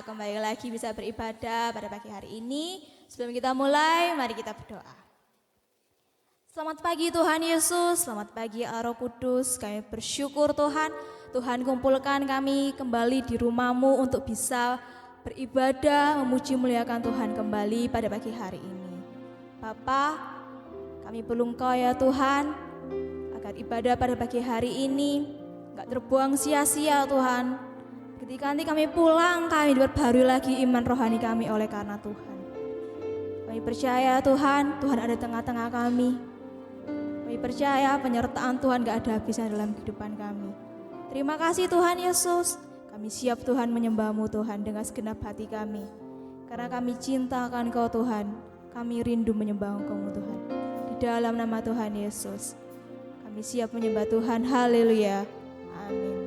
kembali lagi bisa beribadah pada pagi hari ini. Sebelum kita mulai, mari kita berdoa. Selamat pagi Tuhan Yesus, selamat pagi Roh Kudus. Kami bersyukur Tuhan, Tuhan kumpulkan kami kembali di rumah-Mu untuk bisa beribadah, memuji muliakan Tuhan kembali pada pagi hari ini. Bapa, kami perlu Engkau ya Tuhan, agar ibadah pada pagi hari ini gak terbuang sia-sia Tuhan. Ketika nanti kami pulang, kami diperbarui lagi iman rohani kami oleh karena Tuhan. Kami percaya Tuhan, Tuhan ada di tengah-tengah kami. Kami percaya penyertaan Tuhan gak ada habisnya dalam kehidupan kami. Terima kasih Tuhan Yesus. Kami siap Tuhan menyembah-Mu Tuhan dengan segenap hati kami. Karena kami cinta akan Kau Tuhan. Kami rindu menyembah Engkau Tuhan. Di dalam nama Tuhan Yesus. Kami siap menyembah Tuhan. Haleluya. Amin.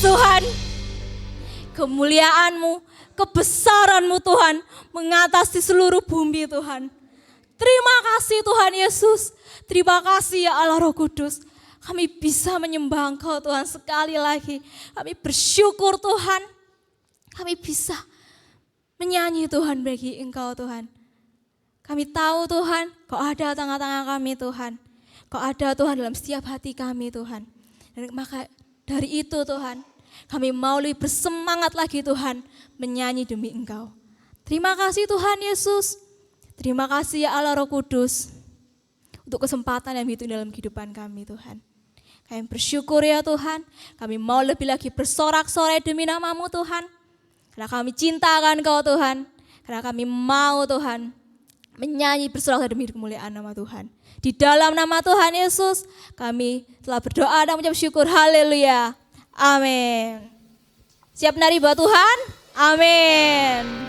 Tuhan, kemuliaan-Mu, kebesaran-Mu Tuhan mengatasi seluruh bumi Tuhan. Terima kasih Tuhan Yesus, terima kasih ya Allah Roh Kudus. Kami bisa menyembah Engkau Tuhan sekali lagi. Kami bersyukur Tuhan, kami bisa menyanyi Tuhan bagi Engkau Tuhan. Kami tahu Tuhan, Kau ada tengah-tengah kami Tuhan. Kau ada Tuhan dalam setiap hati kami Tuhan. Dan maka dari itu Tuhan, kami mau lebih bersemangat lagi Tuhan menyanyi demi Engkau. Terima kasih Tuhan Yesus. Terima kasih ya Allah Roh Kudus untuk kesempatan yang begitu dalam kehidupan kami Tuhan. Kami bersyukur ya Tuhan, kami mau lebih lagi bersorak-sorai demi nama-Mu Tuhan. Karena kami cintakan Kau Tuhan, karena kami mau Tuhan menyanyi bersorak demi kemuliaan nama Tuhan. Di dalam nama Tuhan Yesus kami telah berdoa dan mengucap syukur. Haleluya. Amin. Siap menari buat Tuhan? Amin.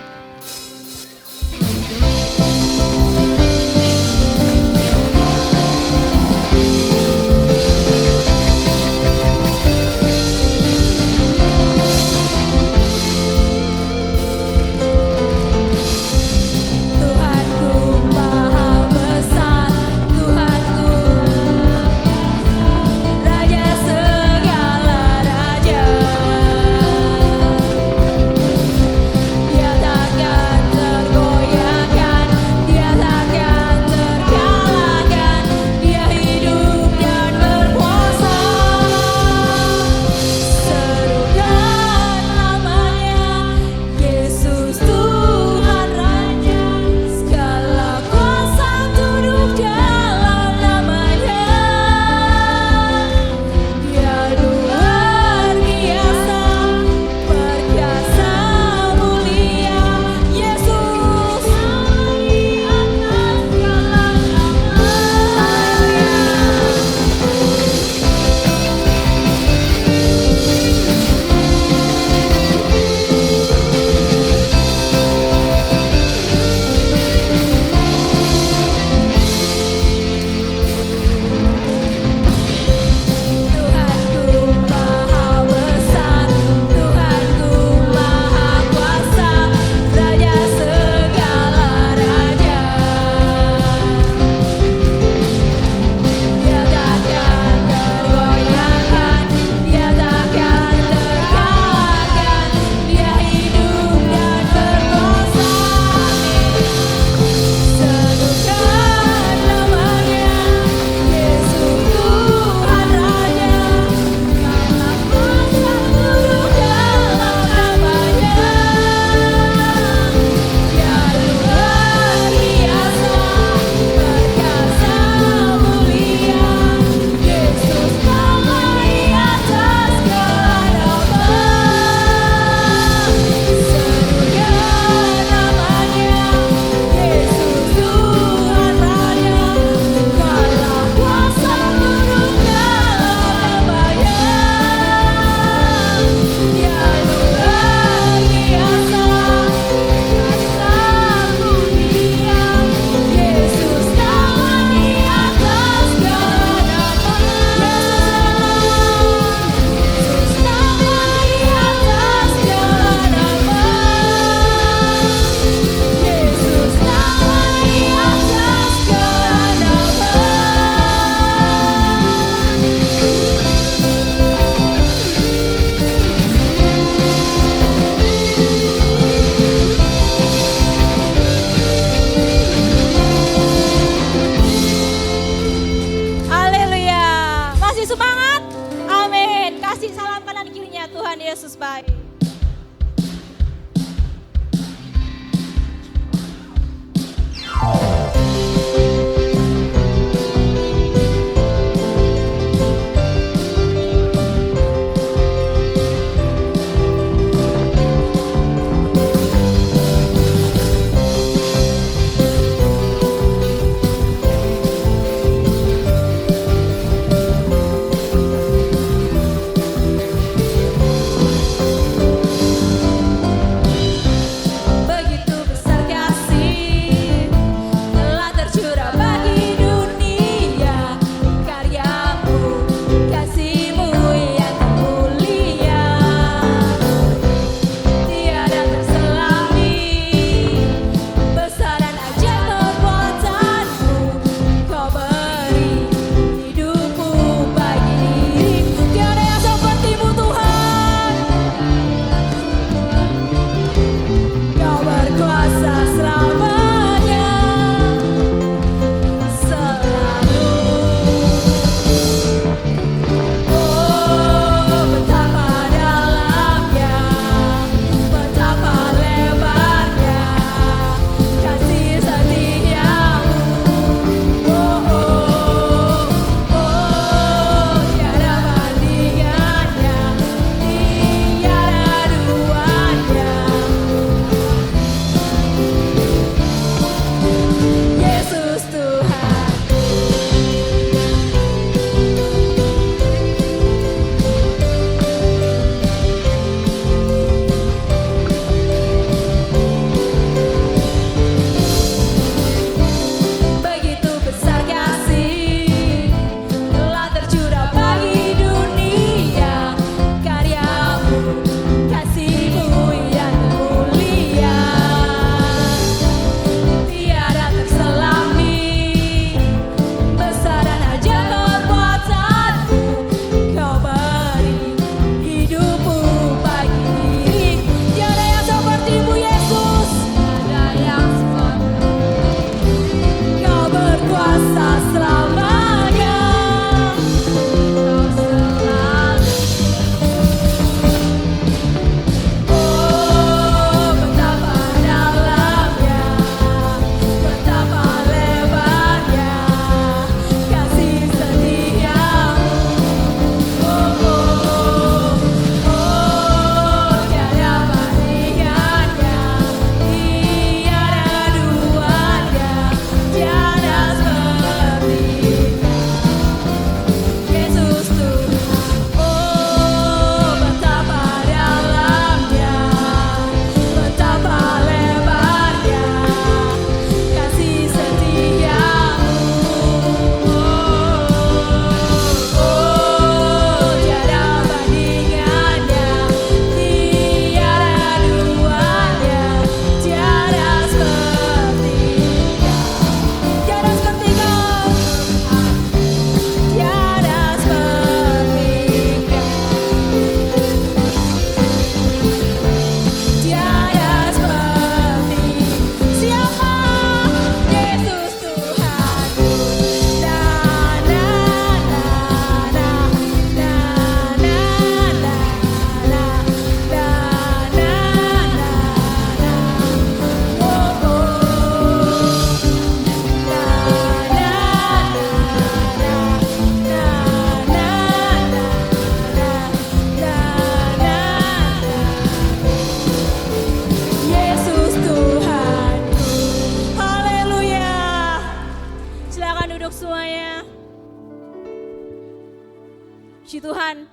Tuhan,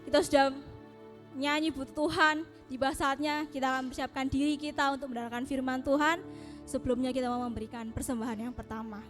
kita sudah nyanyi butuh Tuhan. Tiba saatnya kita akan mempersiapkan diri kita untuk mendengarkan firman Tuhan. Sebelumnya kita mau memberikan persembahan yang pertama.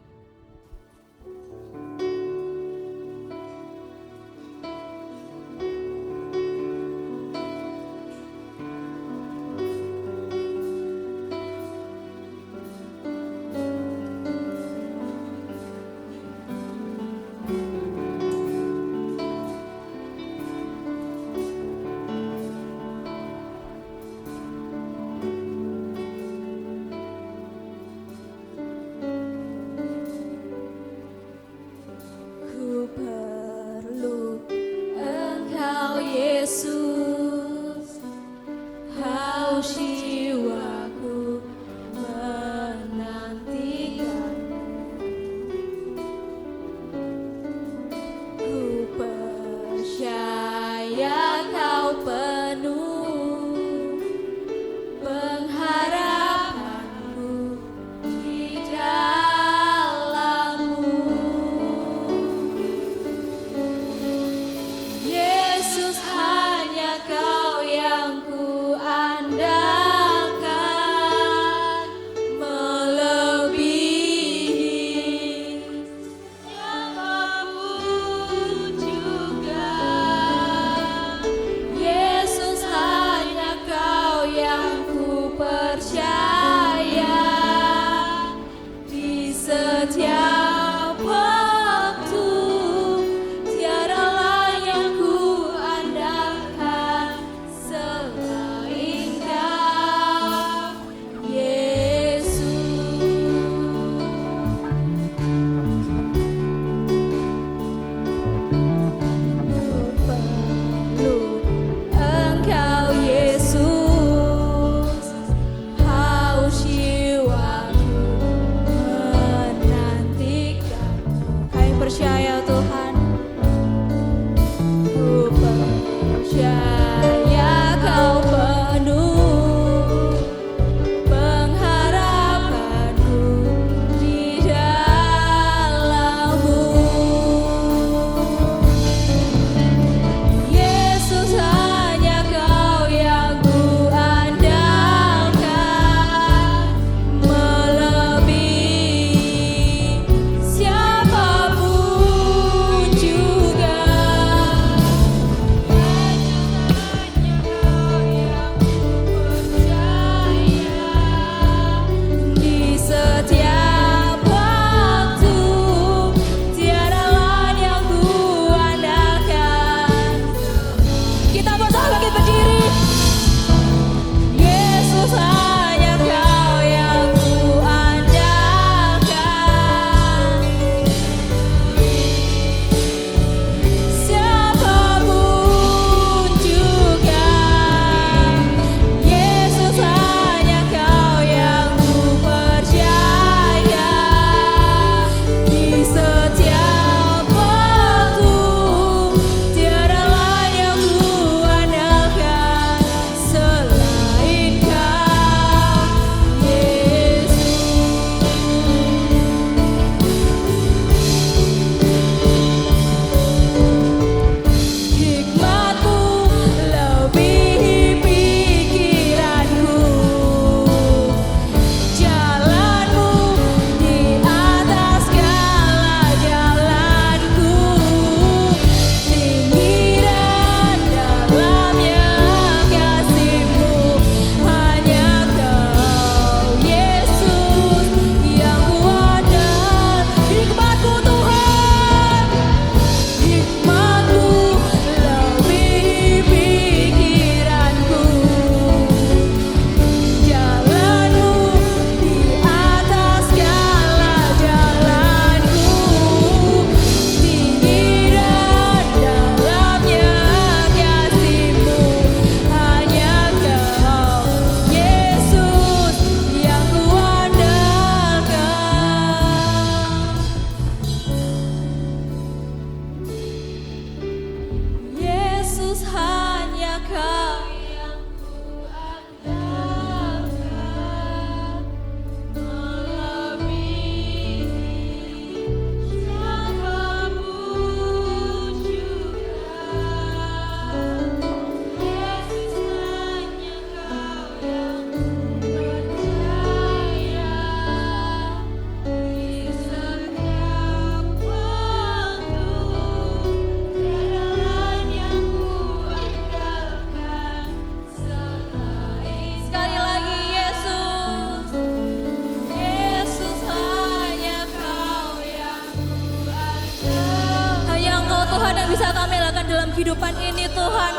kehidupan ini Tuhan.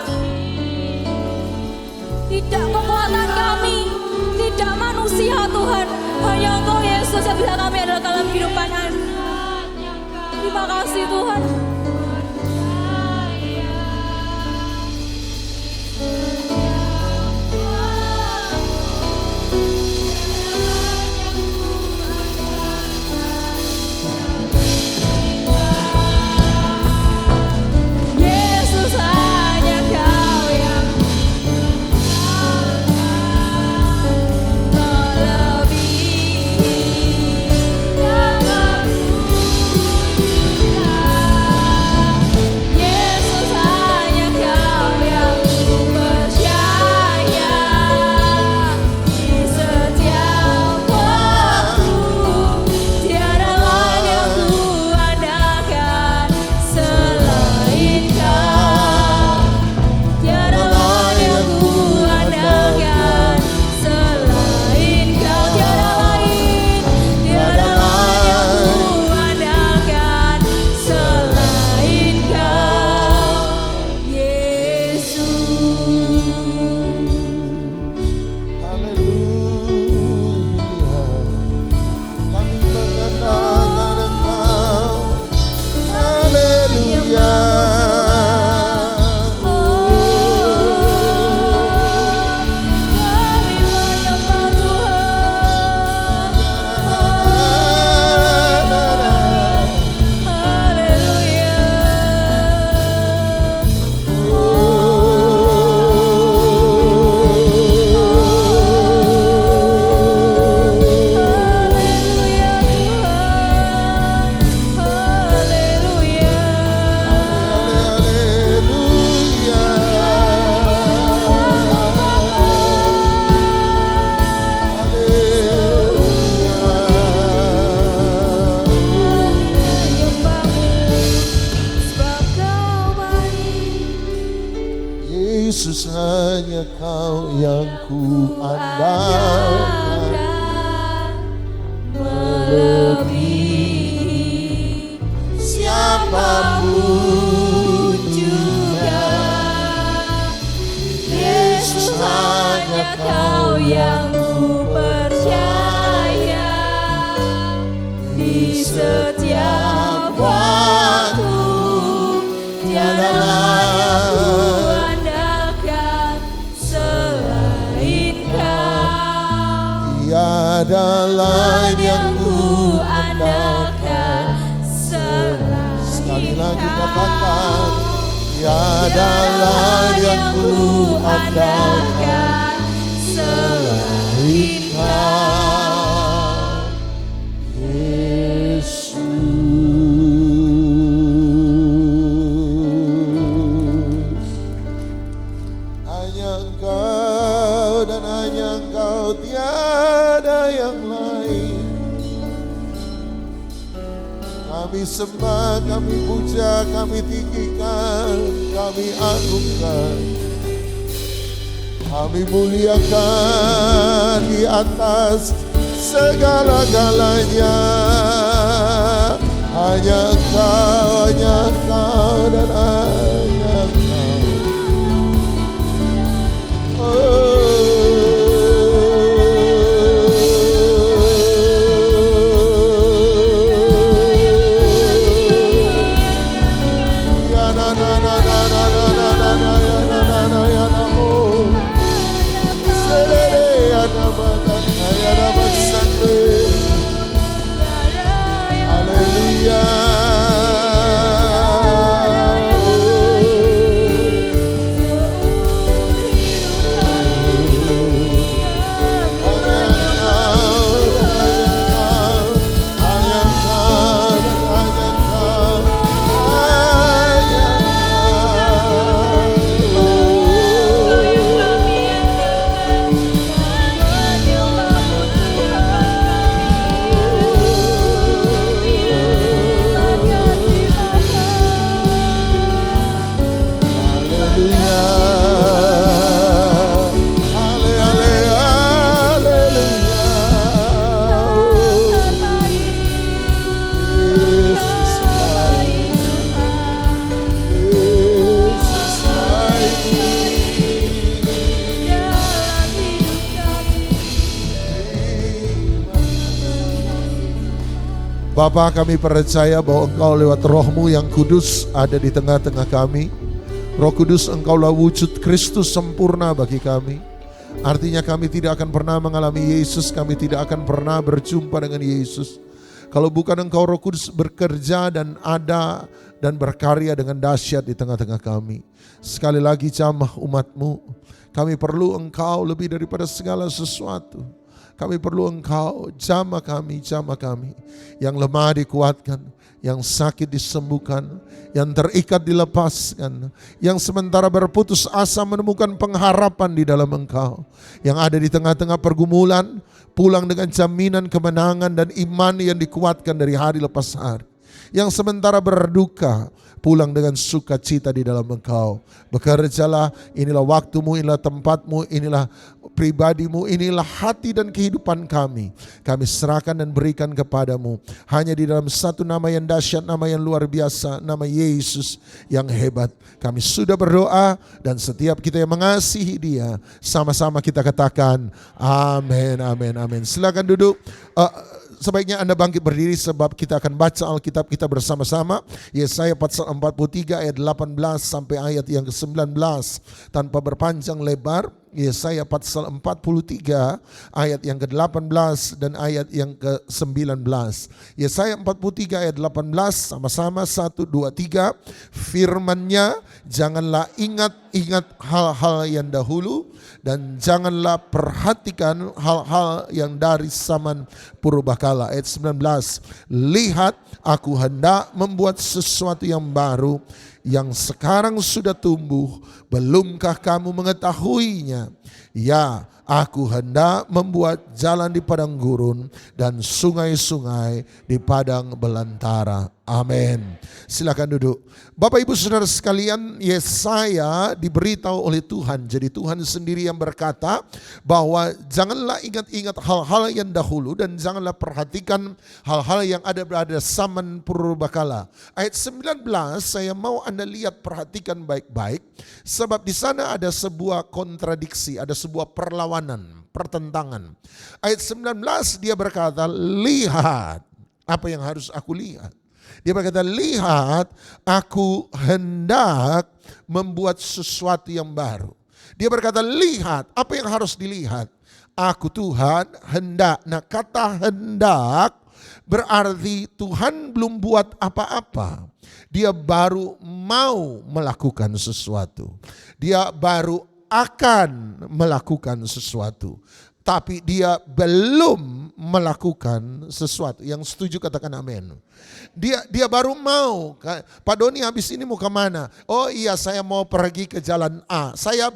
Tidak kekuatan kami, tidak manusia Tuhan. Hanya Engkau Yesus yang bisa kami adalah dalam kehidupan kami. Terima kasih Tuhan. Yesus, hanya Kau yang ku andalkan, melebihi siapapun juga. Yesus, hanya Kau yang ku percaya, di setiap waktu tiada tiada lain yang ku andalkan selain. Sekali lagi katakan, tiada lain yang ku andalkan selain Kau, Yesus. Hanya Engkau dan hanya Engkau, tiada yang lain. Kami sembah, kami puja, kami tinggikan, kami agungkan, kami muliakan di atas segala-galanya. Hanya Engkau dan hanya Engkau. Haleluya. Bapa, kami percaya bahwa Engkau lewat Roh-Mu yang kudus ada di tengah-tengah kami. Roh Kudus, Engkaulah wujud Kristus sempurna bagi kami. Artinya kami tidak akan pernah mengalami Yesus, kami tidak akan pernah berjumpa dengan Yesus kalau bukan Engkau Roh Kudus bekerja dan ada dan berkarya dengan dahsyat di tengah-tengah kami. Sekali lagi jamah umat-Mu, kami perlu Engkau lebih daripada segala sesuatu. Kami perlu Engkau, jamah kami. Yang lemah dikuatkan, yang sakit disembuhkan, yang terikat dilepaskan, yang sementara berputus asa menemukan pengharapan di dalam Engkau, yang ada di tengah-tengah pergumulan, pulang dengan jaminan kemenangan dan iman yang dikuatkan dari hari lepas hari, yang sementara berduka, pulang dengan sukacita di dalam Engkau. Bekerjalah, inilah waktumu, inilah tempatmu, inilah pribadimu, inilah hati dan kehidupan kami. Kami serahkan dan berikan kepadamu. Hanya di dalam satu nama yang dahsyat, nama yang luar biasa, nama Yesus yang hebat. Kami sudah berdoa dan setiap kita yang mengasihi Dia, sama-sama kita katakan amin, amin, amin. Silakan duduk. Sebaiknya Anda bangkit berdiri sebab kita akan baca Alkitab kita bersama-sama. Yesaya pasal 43 ayat 18 sampai ayat yang ke-19. Tanpa berpanjang lebar, Yesaya pasal 43 ayat yang ke-18 dan ayat yang ke-19. Yesaya 43 ayat 18, sama-sama 1, 2, 3. Firman-Nya, janganlah ingat hal-hal yang dahulu, dan janganlah perhatikan hal-hal yang dari zaman purbakala. Ayat 19, lihat aku hendak membuat sesuatu yang baru, yang sekarang sudah tumbuh, belumkah kamu mengetahuinya? Ya, aku hendak membuat jalan di padang gurun dan sungai-sungai di padang belantara. Amin. Silakan duduk. Bapak Ibu Saudara sekalian, Yesaya diberitahu oleh Tuhan. Jadi Tuhan sendiri yang berkata bahwa janganlah ingat-ingat hal-hal yang dahulu dan janganlah perhatikan hal-hal yang ada pada zaman purbakala. Ayat 19 saya mau Anda lihat, perhatikan baik-baik, sebab di sana ada sebuah kontradiksi, ada sebuah perlawanan, pertentangan. Ayat 19 dia berkata, lihat. Apa yang harus aku lihat? Dia berkata, lihat aku hendak membuat sesuatu yang baru. Dia berkata, lihat, apa yang harus dilihat? Aku Tuhan hendak. Nah, kata hendak berarti Tuhan belum buat apa-apa. Dia baru mau melakukan sesuatu. Dia baru akan melakukan sesuatu. Tapi dia belum melakukan sesuatu. Yang setuju katakan amin. Dia baru mau. Pak Doni habis ini mau kemana? Oh iya, saya mau pergi ke jalan A. Saya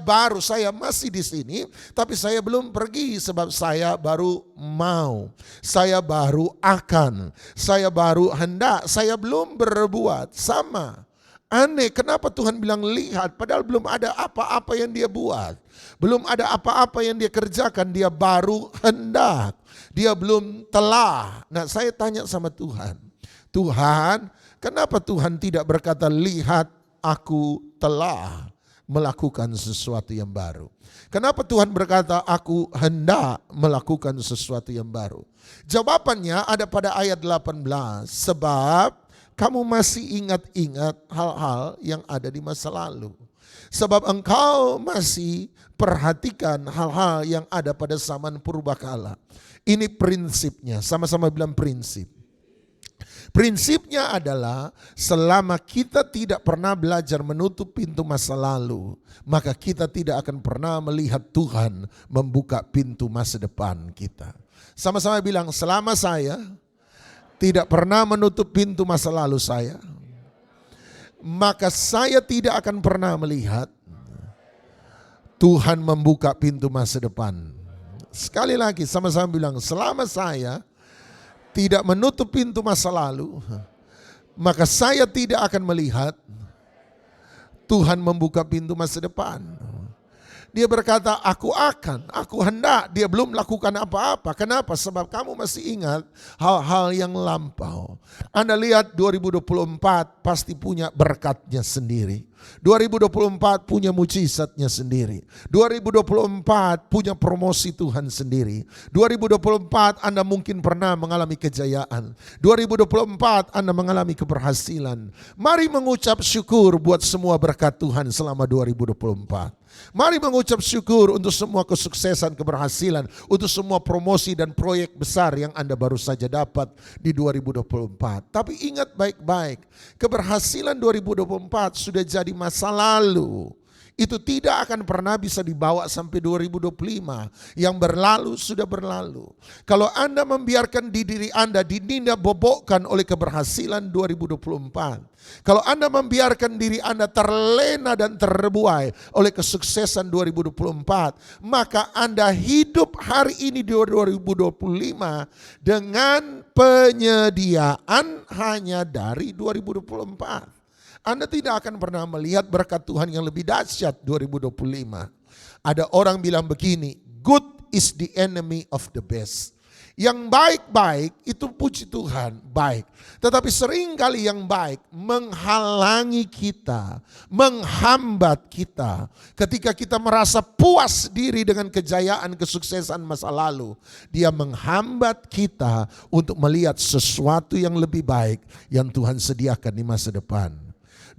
masih di sini, tapi saya belum pergi sebab saya baru mau. Saya baru akan. Saya baru hendak. Saya belum berbuat. Sama. Aneh, kenapa Tuhan bilang lihat padahal belum ada apa-apa yang dia buat. Belum ada apa-apa yang dia kerjakan, dia baru hendak. Dia belum telah. Nah, saya tanya sama Tuhan. Tuhan, kenapa Tuhan tidak berkata lihat aku telah melakukan sesuatu yang baru? Kenapa Tuhan berkata aku hendak melakukan sesuatu yang baru? Jawabannya ada pada ayat 18, sebab kamu masih ingat-ingat hal-hal yang ada di masa lalu. Sebab engkau masih perhatikan hal-hal yang ada pada zaman purbakala. Ini prinsipnya, sama-sama bilang prinsip. Prinsipnya adalah selama kita tidak pernah belajar menutup pintu masa lalu, maka kita tidak akan pernah melihat Tuhan membuka pintu masa depan kita. Sama-sama bilang, selama saya tidak pernah menutup pintu masa lalu saya, maka saya tidak akan pernah melihat Tuhan membuka pintu masa depan. Sekali lagi sama-sama bilang, selama saya tidak menutup pintu masa lalu, maka saya tidak akan melihat Tuhan membuka pintu masa depan. Dia berkata, aku hendak. Dia belum lakukan apa-apa. Kenapa? Sebab kamu masih ingat hal-hal yang lampau. Anda lihat 2024 pasti punya berkatnya sendiri. 2024 punya mujizatnya sendiri. 2024 punya promosi Tuhan sendiri. 2024 Anda mungkin pernah mengalami kejayaan. 2024 Anda mengalami keberhasilan. Mari mengucap syukur buat semua berkat Tuhan selama 2024. Mari mengucap syukur untuk semua kesuksesan, keberhasilan, untuk semua promosi dan proyek besar yang Anda baru saja dapat di 2024. Tapi ingat baik-baik, keberhasilan 2024 sudah jadi masa lalu. Itu tidak akan pernah bisa dibawa sampai 2025. Yang berlalu sudah berlalu. Kalau Anda membiarkan di diri Anda dinindak bobokkan oleh keberhasilan 2024. Kalau Anda membiarkan diri Anda terlena dan terbuai oleh kesuksesan 2024. Maka Anda hidup hari ini di 2025 dengan penyediaan hanya dari 2024. Anda tidak akan pernah melihat berkat Tuhan yang lebih dahsyat 2025. Ada orang bilang begini, good is the enemy of the best. Yang baik-baik itu puji Tuhan, baik. Tetapi seringkali yang baik menghalangi kita, menghambat kita. Ketika kita merasa puas diri dengan kejayaan, kesuksesan masa lalu, dia menghambat kita untuk melihat sesuatu yang lebih baik yang Tuhan sediakan di masa depan.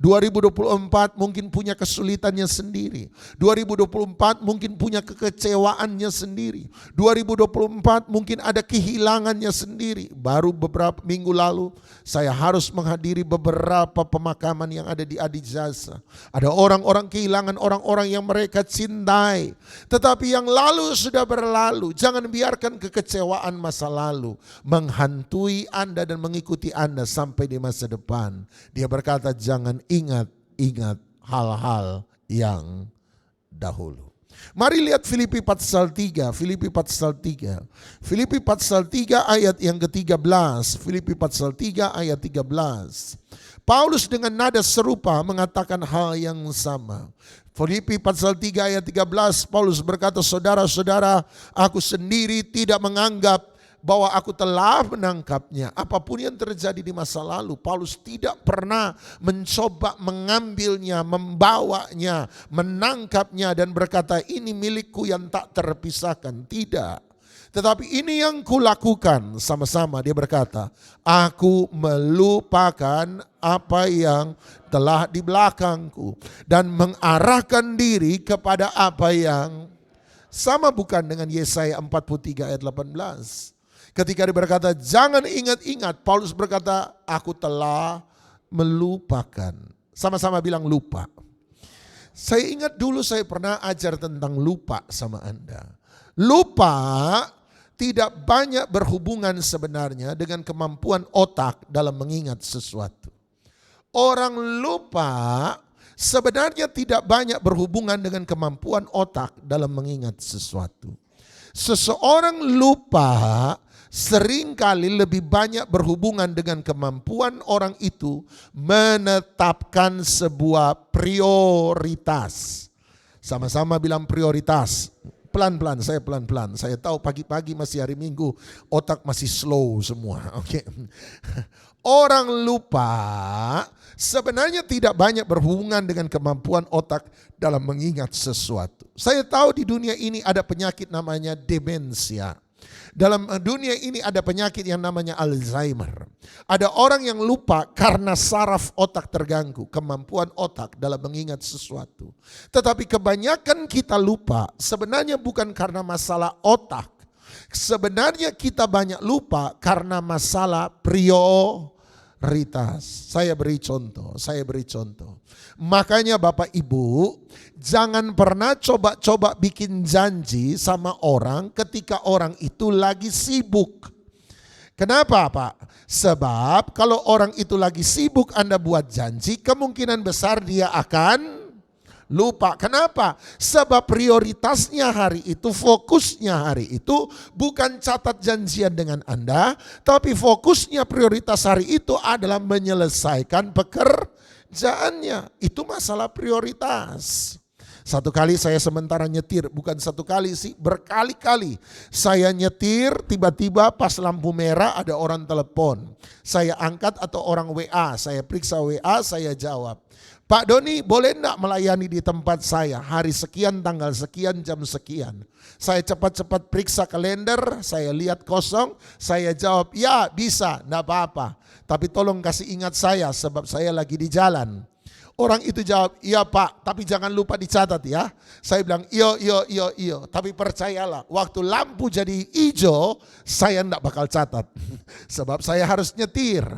2024 mungkin punya kesulitannya sendiri. 2024 mungkin punya kekecewaannya sendiri. 2024 mungkin ada kehilangannya sendiri. Baru beberapa minggu lalu saya harus menghadiri beberapa pemakaman yang ada di Adijasa. Ada orang-orang kehilangan orang-orang yang mereka cintai. Tetapi yang lalu sudah berlalu. Jangan biarkan kekecewaan masa lalu menghantui Anda dan mengikuti Anda sampai di masa depan. Dia berkata, jangan ingat hal-hal yang dahulu. Mari lihat Filipi pasal 3, Filipi pasal 3. Filipi pasal 3 ayat yang ke-13. Filipi pasal 3 ayat 13. Paulus dengan nada serupa mengatakan hal yang sama. Filipi pasal 3 ayat 13, Paulus berkata, saudara-saudara, aku sendiri tidak menganggap bahwa aku telah menangkapnya. Apapun yang terjadi di masa lalu, Paulus tidak pernah mencoba mengambilnya, membawanya, menangkapnya dan berkata ini milikku yang tak terpisahkan. Tidak. Tetapi ini yang kulakukan, sama-sama dia berkata, aku melupakan apa yang telah di belakangku dan mengarahkan diri kepada apa yang sama, bukan dengan Yesaya 43 ayat 18. Ketika dia berkata, jangan ingat-ingat, Paulus berkata, aku telah melupakan. Sama-sama bilang lupa. Saya ingat dulu saya pernah ajar tentang lupa sama Anda. Lupa tidak banyak berhubungan sebenarnya dengan kemampuan otak dalam mengingat sesuatu. Orang lupa sebenarnya tidak banyak berhubungan dengan kemampuan otak dalam mengingat sesuatu. Seseorang lupa seringkali lebih banyak berhubungan dengan kemampuan orang itu menetapkan sebuah prioritas. Sama-sama bilang prioritas. Pelan-pelan, saya pelan-pelan. Saya tahu pagi-pagi masih hari Minggu, otak masih slow semua. Oke. Orang lupa sebenarnya tidak banyak berhubungan dengan kemampuan otak dalam mengingat sesuatu. Saya tahu di dunia ini ada penyakit namanya demensia. Dalam dunia ini ada penyakit yang namanya Alzheimer. Ada orang yang lupa karena saraf otak terganggu, kemampuan otak dalam mengingat sesuatu. Tetapi kebanyakan kita lupa sebenarnya bukan karena masalah otak. Sebenarnya kita banyak lupa karena masalah prioritas. Saya beri contoh. Makanya Bapak Ibu, jangan pernah coba-coba bikin janji sama orang ketika orang itu lagi sibuk. Kenapa Pak? Sebab kalau orang itu lagi sibuk Anda buat janji, kemungkinan besar dia akan lupa. Kenapa? Sebab prioritasnya hari itu, fokusnya hari itu bukan catat janjian dengan Anda, tapi fokusnya prioritas hari itu adalah menyelesaikan pekerjaannya. Itu masalah prioritas. Satu kali saya sementara nyetir, bukan satu kali sih, berkali-kali. Saya nyetir, tiba-tiba pas lampu merah ada orang telepon. Saya angkat atau orang WA, saya periksa WA, saya jawab. Pak Doni, boleh enggak melayani di tempat saya hari sekian, tanggal sekian, jam sekian. Saya cepat-cepat periksa kalender, saya lihat kosong, saya jawab, ya bisa, enggak apa-apa. Tapi tolong kasih ingat saya sebab saya lagi di jalan. Orang itu jawab, iya Pak, tapi jangan lupa dicatat ya. Saya bilang, iyo. Tapi percayalah, waktu lampu jadi hijau, saya enggak bakal catat. Sebab saya harus nyetir.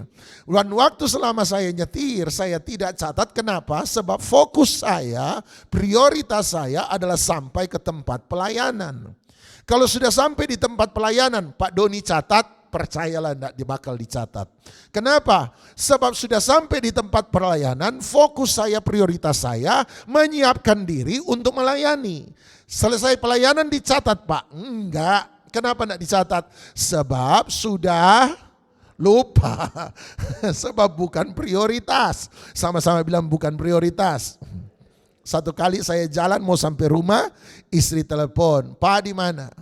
Dan waktu selama saya nyetir, saya tidak catat. Kenapa? Sebab fokus saya, prioritas saya adalah sampai ke tempat pelayanan. Kalau sudah sampai di tempat pelayanan, Pak Doni catat, percayalah tidak bakal dicatat. Kenapa? Sebab sudah sampai di tempat pelayanan, fokus saya, prioritas saya menyiapkan diri untuk melayani. Selesai pelayanan dicatat Pak? Enggak. Kenapa tidak dicatat? Sebab sudah lupa. Sebab bukan prioritas. Sama-sama bilang bukan prioritas. Satu kali saya jalan mau sampai rumah, istri telepon, Pak di mana?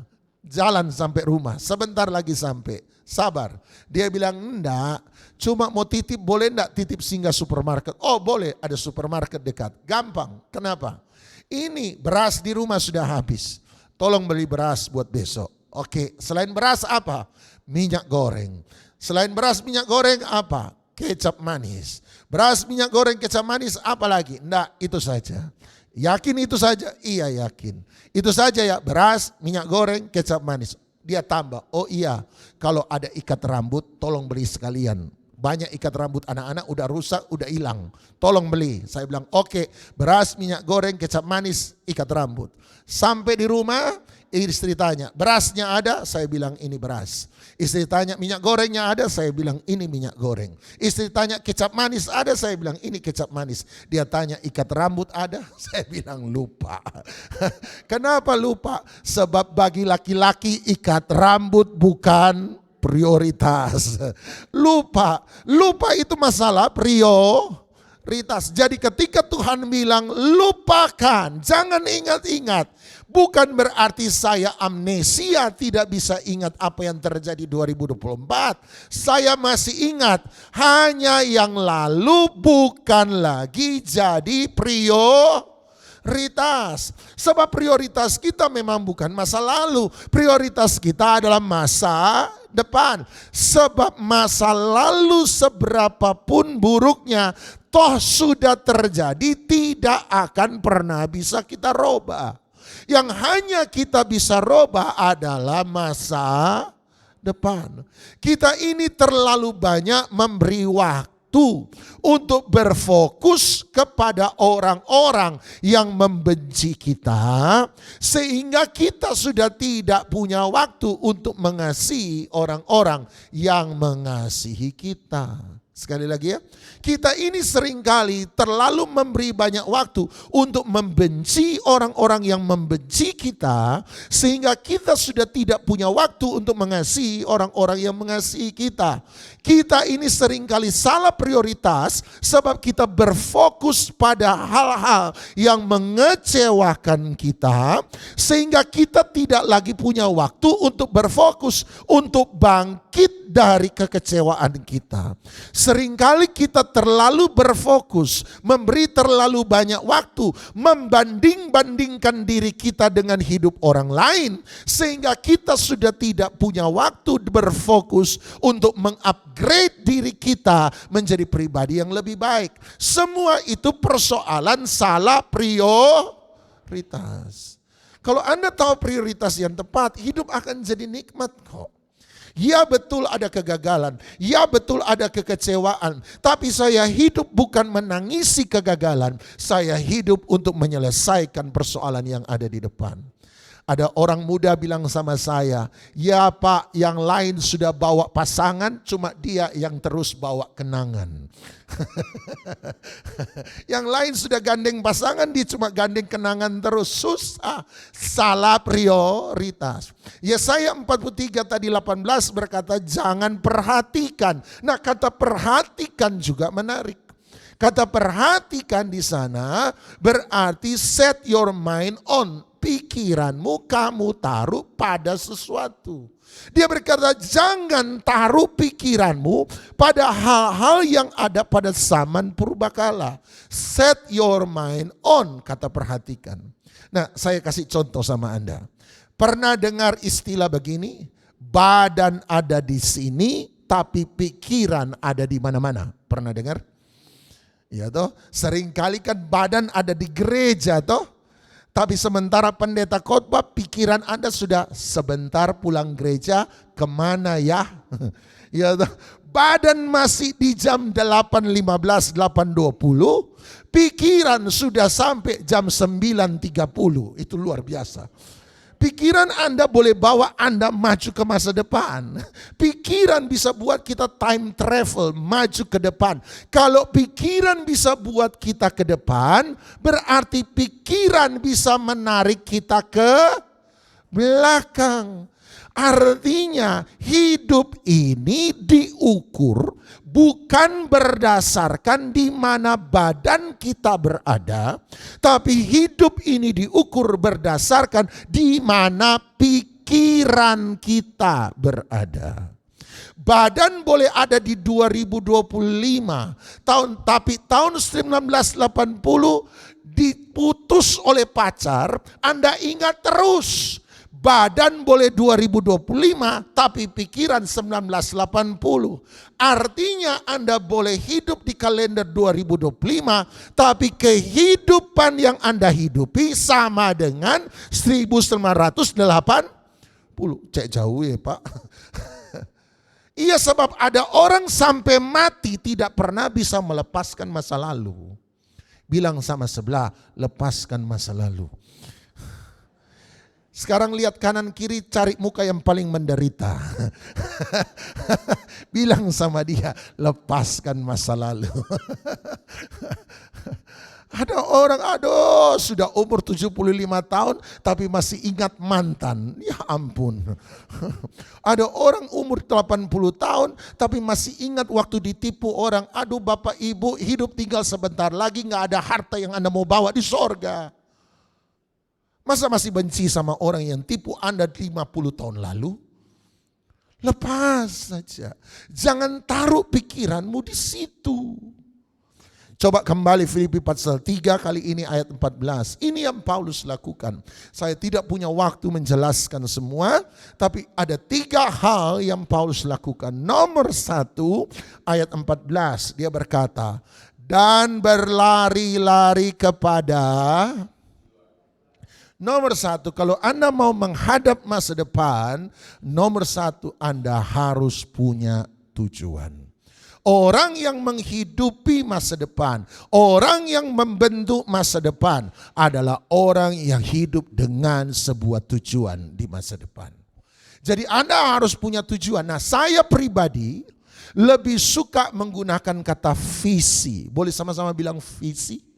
Jalan sampai rumah, sebentar lagi sampai. Sabar. Dia bilang enggak, cuma mau titip, boleh enggak titip singgah supermarket? Oh boleh, ada supermarket dekat. Gampang, kenapa? Ini beras di rumah sudah habis. Tolong beli beras buat besok. Oke, selain beras apa? Minyak goreng. Selain beras minyak goreng apa? Kecap manis. Beras minyak goreng kecap manis apa lagi? Enggak, itu saja. Yakin itu saja? Iya yakin. Itu saja ya, beras, minyak goreng, kecap manis. Dia tambah, oh iya, kalau ada ikat rambut tolong beli sekalian. Banyak ikat rambut anak-anak udah rusak, udah hilang. Tolong beli. Saya bilang oke, beras, minyak goreng, kecap manis, ikat rambut. Sampai di rumah, istri tanya, berasnya ada? Saya bilang ini beras. Istri tanya, minyak gorengnya ada? Saya bilang ini minyak goreng. Istri tanya, kecap manis ada? Saya bilang ini kecap manis. Dia tanya, ikat rambut ada? Saya bilang lupa. Kenapa lupa? Sebab bagi laki-laki ikat rambut bukan prioritas. Lupa itu masalah prioritas. Jadi ketika Tuhan bilang lupakan, jangan ingat-ingat. Bukan berarti saya amnesia, tidak bisa ingat apa yang terjadi 2024. Saya masih ingat, hanya yang lalu bukan lagi jadi prioritas. Sebab prioritas kita memang bukan masa lalu. Prioritas kita adalah masa depan. Sebab masa lalu seberapapun buruknya, toh sudah terjadi, tidak akan pernah bisa kita robah. Yang hanya kita bisa robah adalah masa depan. Kita ini terlalu banyak memberi waktu untuk berfokus kepada orang-orang yang membenci kita, sehingga kita sudah tidak punya waktu untuk mengasihi orang-orang yang mengasihi kita. Sekali lagi ya, kita ini seringkali terlalu memberi banyak waktu untuk membenci orang-orang yang membenci kita, sehingga kita sudah tidak punya waktu untuk mengasihi orang-orang yang mengasihi kita. Kita ini seringkali salah prioritas sebab kita berfokus pada hal-hal yang mengecewakan kita, sehingga kita tidak lagi punya waktu untuk berfokus untuk bangkit dari kekecewaan kita. Seringkali kita terlalu berfokus, memberi terlalu banyak waktu, membanding-bandingkan diri kita dengan hidup orang lain, sehingga kita sudah tidak punya waktu berfokus untuk mengupgrade diri kita menjadi pribadi yang lebih baik. Semua itu persoalan salah prioritas. Kalau Anda tahu prioritas yang tepat, hidup akan jadi nikmat kok. Ya betul ada kegagalan, ya betul ada kekecewaan, tapi saya hidup bukan menangisi kegagalan, saya hidup untuk menyelesaikan persoalan yang ada di depan. Ada orang muda bilang sama saya, ya Pak, yang lain sudah bawa pasangan, cuma dia yang terus bawa kenangan. Yang lain sudah gandeng pasangan, dia cuma gandeng kenangan terus. Susah, salah prioritas. Yesaya 43 tadi 18 berkata jangan perhatikan. Nah kata perhatikan juga menarik. Kata perhatikan di sana berarti set your mind on. Pikiranmu kamu taruh pada sesuatu. Dia berkata jangan taruh pikiranmu pada hal-hal yang ada pada zaman purbakala. Set your mind on, kata perhatikan. Nah, saya kasih contoh sama Anda. Pernah dengar istilah begini? Badan ada di sini tapi pikiran ada di mana-mana. Pernah dengar? Ya toh, seringkali kan badan ada di gereja toh. Tapi sementara pendeta khotbah, pikiran Anda sudah sebentar pulang gereja, kemana ya? Ya, badan masih di jam 8.15, 8.20, pikiran sudah sampai jam 9.30, itu luar biasa. Pikiran Anda boleh bawa Anda maju ke masa depan. Pikiran bisa buat kita time travel, maju ke depan. Kalau pikiran bisa buat kita ke depan, berarti pikiran bisa menarik kita ke belakang. Artinya hidup ini diukur bukan berdasarkan di mana badan kita berada, tapi hidup ini diukur berdasarkan di mana pikiran kita berada. Badan boleh ada di 2025 tahun, tapi tahun 1980 diputus oleh pacar, Anda ingat terus. Badan boleh 2025 tapi pikiran 1980. Artinya Anda boleh hidup di kalender 2025 tapi kehidupan yang Anda hidupi sama dengan 1980. Cek jauh ya Pak. Iya, sebab ada orang sampai mati tidak pernah bisa melepaskan masa lalu. Bilang sama sebelah, lepaskan masa lalu. Sekarang lihat kanan kiri, cari muka yang paling menderita. Bilang sama dia, lepaskan masa lalu. Ada orang, aduh sudah umur 75 tahun tapi masih ingat mantan. Ya ampun. Ada orang umur 80 tahun tapi masih ingat waktu ditipu orang. Aduh Bapak Ibu, hidup tinggal sebentar lagi, gak ada harta yang Anda mau bawa di sorga. Masa masih benci sama orang yang tipu Anda 50 tahun lalu? Lepas saja. Jangan taruh pikiranmu di situ. Coba kembali Filipi pasal 3 kali ini ayat 14. Ini yang Paulus lakukan. Saya tidak punya waktu menjelaskan semua. Tapi ada 3 hal yang Paulus lakukan. Nomor 1 ayat 14. Dia berkata, dan berlari-lari kepada... Nomor 1, kalau Anda mau menghadap masa depan, nomor 1 Anda harus punya tujuan. Orang yang menghidupi masa depan, orang yang membentuk masa depan adalah orang yang hidup dengan sebuah tujuan di masa depan. Jadi Anda harus punya tujuan. Nah, saya pribadi lebih suka menggunakan kata visi. Boleh sama-sama bilang visi?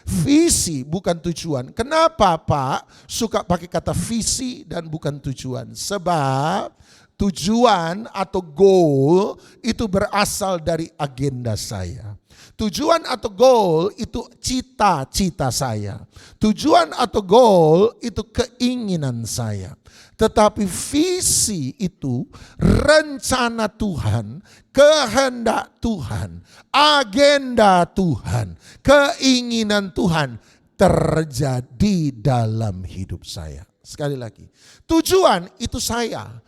Visi bukan tujuan. Kenapa Pak suka pakai kata visi dan bukan tujuan? Sebab tujuan atau goal itu berasal dari agenda saya. Tujuan atau goal itu cita-cita saya. Tujuan atau goal itu keinginan saya. Tetapi visi itu rencana Tuhan, kehendak Tuhan, agenda Tuhan, keinginan Tuhan terjadi dalam hidup saya. Sekali lagi, tujuan itu saya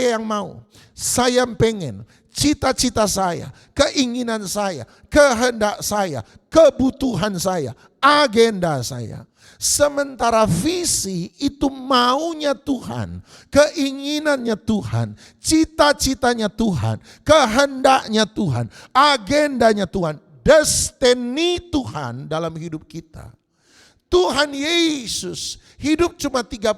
yang mau, saya yang pengen, cita-cita saya, keinginan saya, kehendak saya, kebutuhan saya, agenda saya. Sementara visi itu maunya Tuhan, keinginannya Tuhan, cita-citanya Tuhan, kehendaknya Tuhan, agendanya Tuhan, destiny Tuhan dalam hidup kita. Tuhan Yesus hidup cuma 33,5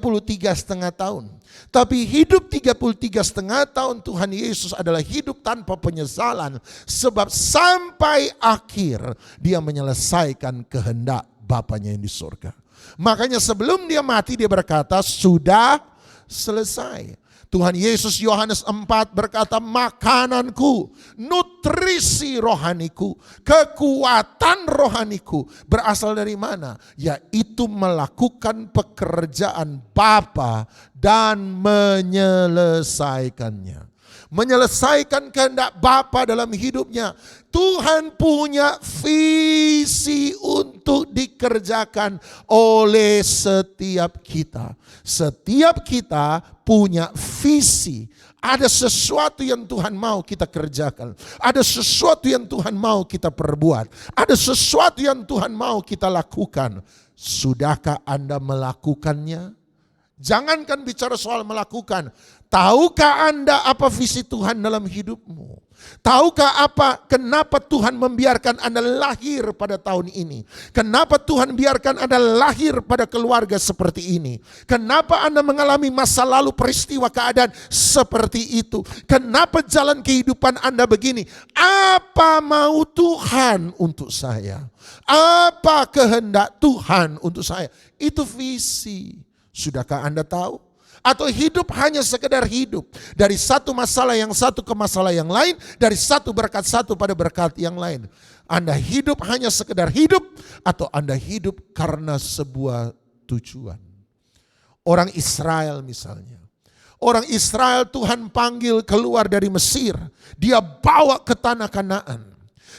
tahun. Tapi hidup 33,5 tahun Tuhan Yesus adalah hidup tanpa penyesalan. Sebab sampai akhir dia menyelesaikan kehendak Bapanya yang di surga. Makanya sebelum dia mati dia berkata sudah selesai. Tuhan Yesus Yohanes 4 berkata, makananku, nutrisi rohaniku, kekuatan rohaniku berasal dari mana? Yaitu melakukan pekerjaan Bapa dan menyelesaikannya. Menyelesaikan kehendak Bapa dalam hidupnya. Tuhan punya visi untuk dikerjakan oleh setiap kita. Setiap kita punya visi. Ada sesuatu yang Tuhan mau kita kerjakan. Ada sesuatu yang Tuhan mau kita perbuat. Ada sesuatu yang Tuhan mau kita lakukan. Sudahkah Anda melakukannya? Jangankan bicara soal melakukan. Tahukah Anda apa visi Tuhan dalam hidupmu? Tahukah kenapa Tuhan membiarkan Anda lahir pada tahun ini? Kenapa Tuhan biarkan Anda lahir pada keluarga seperti ini? Kenapa Anda mengalami masa lalu peristiwa keadaan seperti itu? Kenapa jalan kehidupan Anda begini? Apa mau Tuhan untuk saya? Apa kehendak Tuhan untuk saya? Itu visi. Sudahkah Anda tahu? Atau hidup hanya sekedar hidup. Dari satu masalah yang satu ke masalah yang lain. Dari satu berkat satu pada berkat yang lain. Anda hidup hanya sekedar hidup. Atau Anda hidup karena sebuah tujuan. Orang Israel misalnya. Orang Israel Tuhan panggil keluar dari Mesir. Dia bawa ke tanah Kanaan.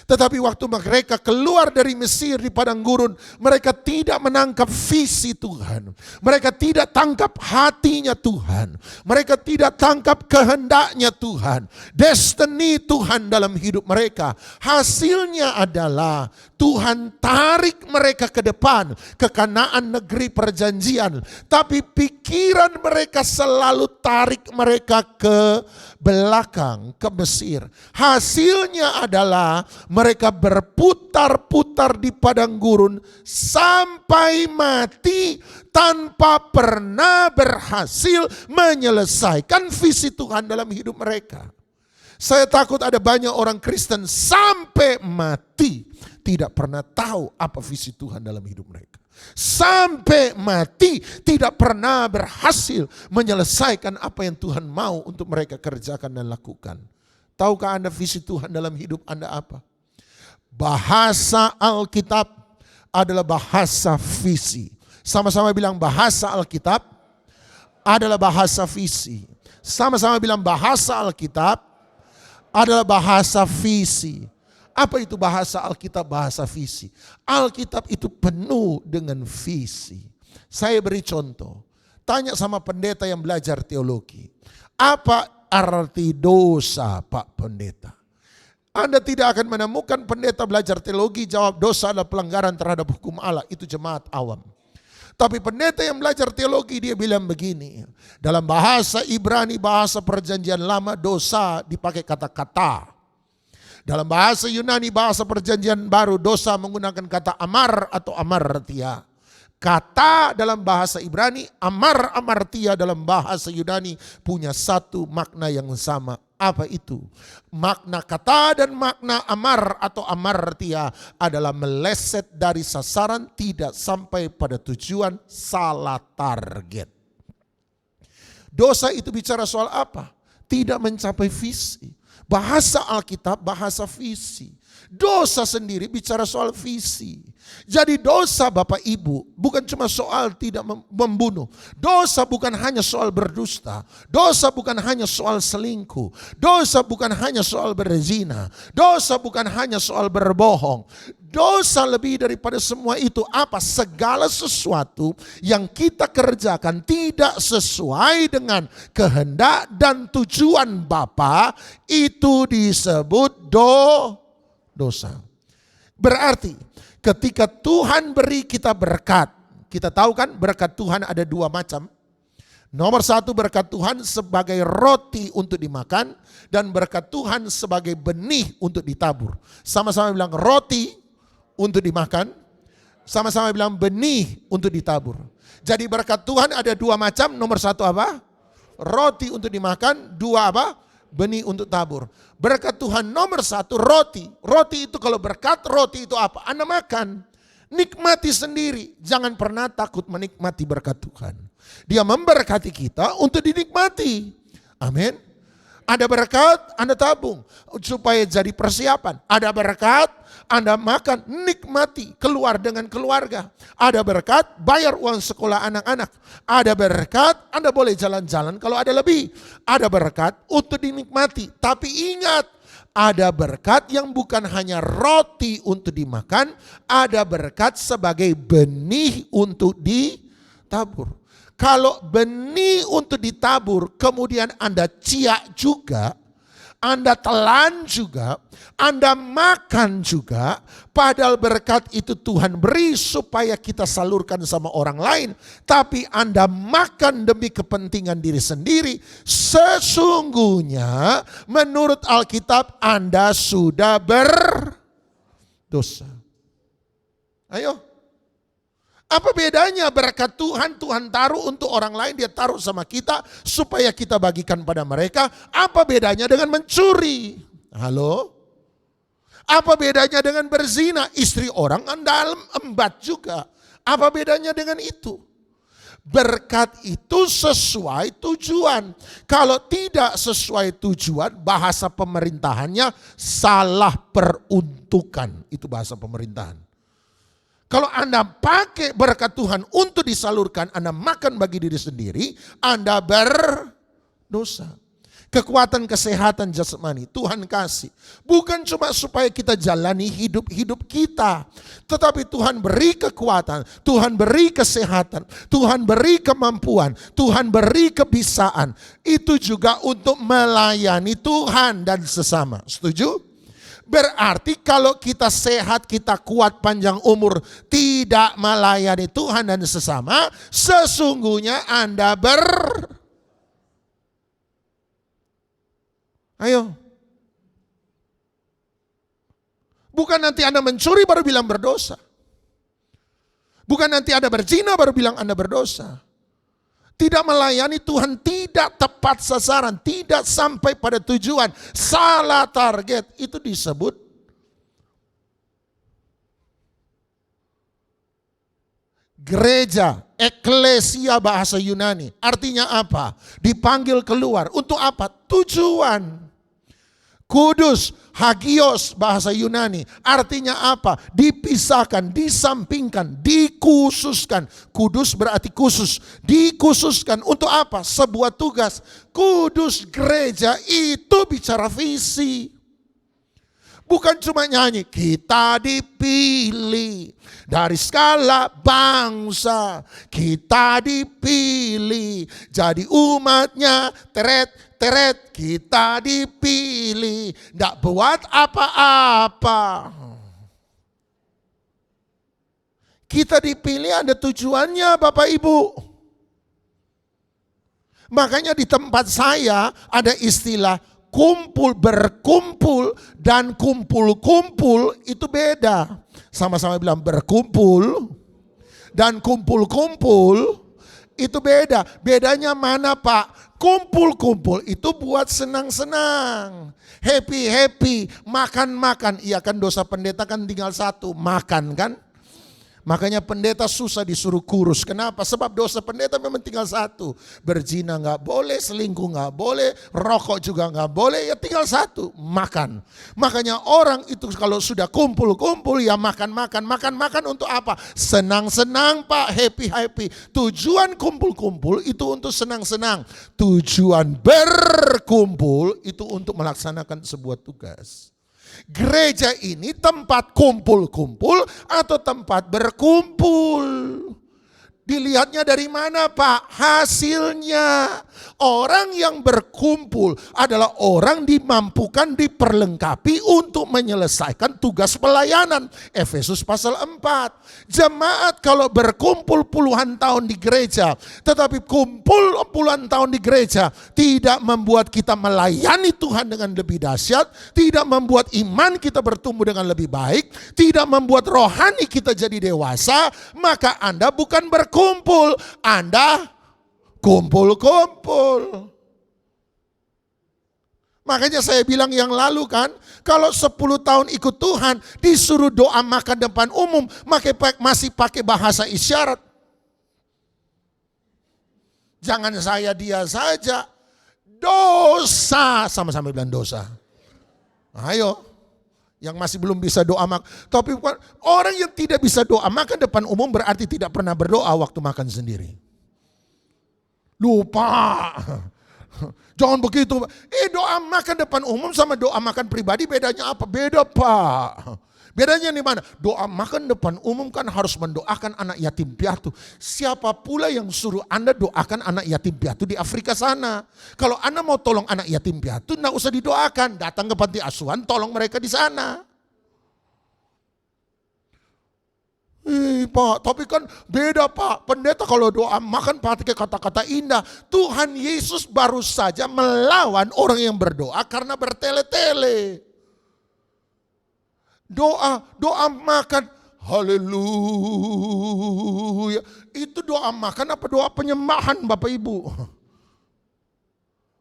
Tetapi waktu mereka keluar dari Mesir di padang gurun, mereka tidak menangkap visi Tuhan. Mereka tidak tangkap hatinya Tuhan. Mereka tidak tangkap kehendaknya Tuhan. Destiny Tuhan dalam hidup mereka. Hasilnya adalah Tuhan tarik mereka ke depan, ke Kanaan negeri perjanjian. Tapi pikiran mereka selalu tarik mereka ke belakang, ke Mesir. Hasilnya adalah mereka berputar-putar di padang gurun sampai mati tanpa pernah berhasil menyelesaikan visi Tuhan dalam hidup mereka. Saya takut ada banyak orang Kristen sampai mati tidak pernah tahu apa visi Tuhan dalam hidup mereka. Sampai mati tidak pernah berhasil menyelesaikan apa yang Tuhan mau untuk mereka kerjakan dan lakukan. Tahukah Anda visi Tuhan dalam hidup Anda apa? Bahasa Alkitab adalah bahasa visi. Sama-sama bilang bahasa Alkitab adalah bahasa visi. Sama-sama bilang bahasa Alkitab adalah bahasa visi. Apa itu bahasa Alkitab, bahasa visi? Alkitab itu penuh dengan visi. Saya beri contoh. Tanya sama pendeta yang belajar teologi. Apa arti dosa, Pak Pendeta? Anda tidak akan menemukan pendeta belajar teologi jawab dosa adalah pelanggaran terhadap hukum Allah. Itu jemaat awam. Tapi pendeta yang belajar teologi dia bilang begini. Dalam bahasa Ibrani, bahasa perjanjian lama, dosa dipakai kata-kata. Dalam bahasa Yunani, bahasa perjanjian baru, dosa menggunakan kata amar atau amartia. Kata dalam bahasa Ibrani, amar amartia dalam bahasa Yunani punya satu makna yang sama. Apa itu? Makna kata dan makna amar atau amartia adalah meleset dari sasaran, tidak sampai pada tujuan, salah target. Dosa itu bicara soal apa? Tidak mencapai visi. Bahasa Alkitab, bahasa visi. Dosa sendiri bicara soal visi. Jadi dosa Bapak Ibu bukan cuma soal tidak membunuh. Dosa bukan hanya soal berdusta. Dosa bukan hanya soal selingkuh. Dosa bukan hanya soal berzina. Dosa bukan hanya soal berbohong. Dosa lebih daripada semua itu apa? Segala sesuatu yang kita kerjakan tidak sesuai dengan kehendak dan tujuan Bapa, itu disebut dosa. Berarti ketika Tuhan beri kita berkat, kita tahu kan berkat Tuhan ada dua macam. Nomor satu, berkat Tuhan sebagai roti untuk dimakan, dan berkat Tuhan sebagai benih untuk ditabur. Sama-sama bilang roti untuk dimakan, sama-sama bilang benih untuk ditabur. Jadi berkat Tuhan ada dua macam. Nomor satu apa? Roti untuk dimakan. Dua apa? Benih untuk tabur. Berkat Tuhan nomor satu roti. Roti itu kalau berkat, roti itu apa? Anda makan. Nikmati sendiri. Jangan pernah takut menikmati berkat Tuhan. Dia memberkati kita untuk dinikmati. Amin. Ada berkat, Anda tabung supaya jadi persiapan. Ada berkat, Anda makan, nikmati, keluar dengan keluarga. Ada berkat, bayar uang sekolah anak-anak. Ada berkat, Anda boleh jalan-jalan kalau ada lebih. Ada berkat untuk dinikmati. Tapi ingat, ada berkat yang bukan hanya roti untuk dimakan, ada berkat sebagai benih untuk ditabur. Kalau benih untuk ditabur, kemudian Anda ciak juga, Anda telan juga, Anda makan juga, padahal berkat itu Tuhan beri supaya kita salurkan sama orang lain. Tapi Anda makan demi kepentingan diri sendiri, sesungguhnya menurut Alkitab Anda sudah berdosa. Ayo. Apa bedanya berkat Tuhan, Tuhan taruh untuk orang lain, dia taruh sama kita supaya kita bagikan pada mereka. Apa bedanya dengan mencuri? Halo? Apa bedanya dengan berzina? Istri orang dalam embat juga. Apa bedanya dengan itu? Berkat itu sesuai tujuan. Kalau tidak sesuai tujuan, bahasa pemerintahannya salah peruntukan. Itu bahasa pemerintahan. Kalau Anda pakai berkat Tuhan untuk disalurkan, Anda makan bagi diri sendiri, Anda berdosa. Kekuatan kesehatan jasmani Tuhan kasih. Bukan cuma supaya kita jalani hidup-hidup kita. Tetapi Tuhan beri kekuatan, Tuhan beri kesehatan, Tuhan beri kemampuan, Tuhan beri kebisaan. Itu juga untuk melayani Tuhan dan sesama. Setuju? Berarti kalau kita sehat, kita kuat, panjang umur, tidak melayani Tuhan dan sesama, sesungguhnya Anda Ayo. Bukan nanti Anda mencuri baru bilang berdosa. Bukan nanti Anda berzina baru bilang Anda berdosa. Tidak melayani Tuhan, tidak tepat sasaran, tidak sampai pada tujuan, salah target, itu disebut gereja, eklesia bahasa Yunani. Artinya apa? Dipanggil keluar. Untuk apa? Tujuan. Kudus, hagios bahasa Yunani. Artinya apa? Dipisahkan, disampingkan, dikhususkan. Kudus berarti khusus. Dikhususkan untuk apa? Sebuah tugas. Kudus gereja itu bicara visi. Bukan cuma nyanyi, kita dipilih dari segala bangsa. Kita dipilih jadi umatnya, teret, kita dipilih, tidak buat apa-apa. Kita dipilih ada tujuannya Bapak Ibu. Makanya di tempat saya ada istilah kumpul, berkumpul dan kumpul-kumpul itu beda. Sama-sama bilang berkumpul dan kumpul-kumpul itu beda. Bedanya mana Pak? Kumpul-kumpul itu buat senang-senang, happy-happy, makan-makan. Iya kan dosa pendeta kan tinggal satu, makan kan. Makanya pendeta susah disuruh kurus. Kenapa? Sebab dosa pendeta memang tinggal satu. Berzina gak boleh, selingkuh gak boleh, rokok juga gak boleh, ya tinggal satu, makan. Makanya orang itu kalau sudah kumpul-kumpul ya makan-makan. Makan-makan untuk apa? Senang-senang Pak, happy-happy. Tujuan kumpul-kumpul itu untuk senang-senang. Tujuan berkumpul itu untuk melaksanakan sebuah tugas. Gereja ini tempat kumpul-kumpul atau tempat berkumpul? Dilihatnya dari mana Pak? Hasilnya. Orang yang berkumpul adalah orang dimampukan, diperlengkapi untuk menyelesaikan tugas pelayanan. Efesus pasal 4. Jemaat kalau berkumpul puluhan tahun di gereja, tetapi kumpul puluhan tahun di gereja tidak membuat kita melayani Tuhan dengan lebih dahsyat, tidak membuat iman kita bertumbuh dengan lebih baik, tidak membuat rohani kita jadi dewasa, maka Anda bukan berkumpul, Anda kumpul-kumpul. Makanya saya bilang yang lalu kan, kalau 10 tahun ikut Tuhan, disuruh doa makan depan umum, masih pakai bahasa isyarat. Jangan saya dia saja, dosa. Sama-sama bilang dosa. Ayo. Yang masih belum bisa doa makan. Tapi orang yang tidak bisa doa makan depan umum berarti tidak pernah berdoa waktu makan sendiri. Lupa. Jangan begitu. Doa makan depan umum sama doa makan pribadi bedanya apa? Beda, Pak. Bedanya di mana? Doa makan depan umum kan harus mendoakan anak yatim piatu. Siapa pula yang suruh Anda doakan anak yatim piatu di Afrika sana? Kalau Anda mau tolong anak yatim piatu, enggak usah didoakan. Datang ke panti asuhan, tolong mereka di sana. Pak, tapi kan beda Pak. Pendeta kalau doa makan pakai kata-kata indah. Tuhan Yesus baru saja melawan orang yang berdoa karena bertele-tele. Doa makan, haleluya. Itu doa makan apa doa penyembahan Bapak Ibu?